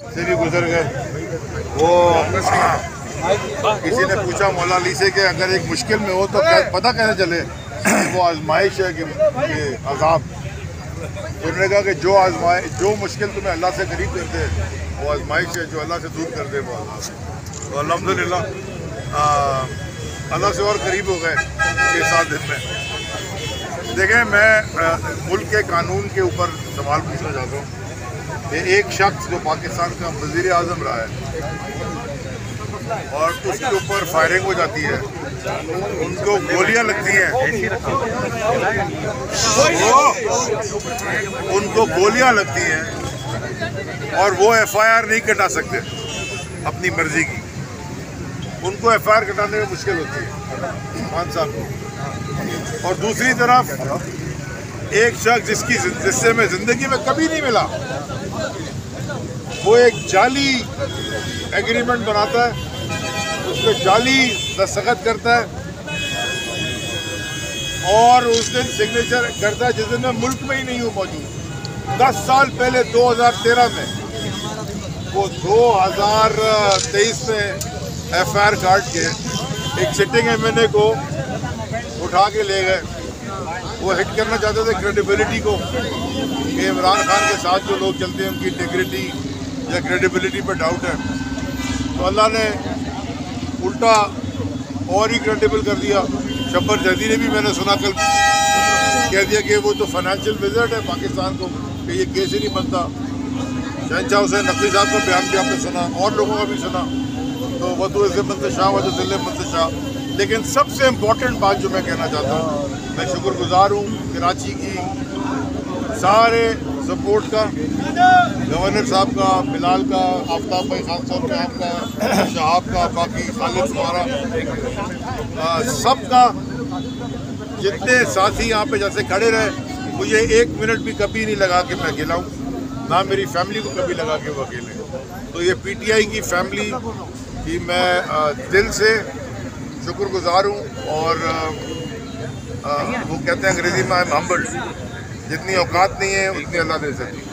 से भी गुजर गए। वो किसी ने पूछा मौला अली से कि अगर एक मुश्किल में हो तो पता कैसे चले वो आजमाइश है कि अजाब। उन्होंने कहा कि जो मुश्किल तुम्हें अल्लाह से करीब करते हैं वो आजमाइश है, जो अल्लाह से दूर कर दे वो अजाब। तो अल्हम्दुलिल्लाह अल्लाह से और करीब हो गए 6-7 दिन में। देखें, मैं मुल्क के कानून के ऊपर सवाल पूछना चाहता हूँ कि एक शख्स जो पाकिस्तान का वज़ीर आज़म रहा है और उसके ऊपर फायरिंग हो जाती है, उनको गोलियां लगती हैं, उनको गोलियां लगती हैं और वो FIR नहीं कटा सकते अपनी मर्जी की। उनको FIR कटाने में मुश्किल होती है 5 साल को। और दूसरी तरफ एक शख्स जिससे मैं जिंदगी में कभी नहीं मिला, वो एक जाली एग्रीमेंट बनाता है, उस पर जाली दस्तखत करता है और उस दिन सिग्नेचर करता है जिस दिन मैं मुल्क में ही नहीं हूँ मौजूद। 10 साल पहले 2013 में वो 2023 में FIR काट के एक सिटिंग MNA को उठा के ले गए। वो हिट करना चाहते थे क्रेडिबिलिटी को कि इमरान खान के साथ जो लोग चलते हैं उनकी इंटीग्रिटी या क्रेडिबिलिटी पर डाउट है। तो अल्लाह ने उल्टा और ही क्रेडिबल कर दिया। शब्बर जदी ने भी मैंने सुना कल कह दिया कि वो तो फाइनेंशियल विजिट है पाकिस्तान को, कि ये केस ही नहीं बनता। शहनशाह हुसैन नकवी साहब का बयान भी आपने सुना और लोगों का भी सुना। तो वह तो इसे मंतशाह व तो जिले मंतशाह। लेकिन सबसे इम्पोर्टेंट बात जो मैं कहना चाहता हूँ, मैं शुक्रगुजार हूँ कराची की सारे सपोर्ट का, गवर्नर साहब का, बिलाल का, आफ्ताब भाई खान साहब का, आपका, शहाब का, बाकी खालिद तुम्हारा, सबका, जितने साथी यहाँ पे जैसे खड़े रहे। मुझे 1 मिनट भी कभी नहीं लगा कि मैं अकेला हूँ, ना मेरी फैमिली को कभी लगा कि वो अकेले। तो ये PTI की फैमिली की मैं दिल से शुक्रगुजार हूँ। और वो कहते हैं अंग्रेजी में आई एम हम्बल्ड, जितनी औकात नहीं है उतनी अल्लाह दे सकती है।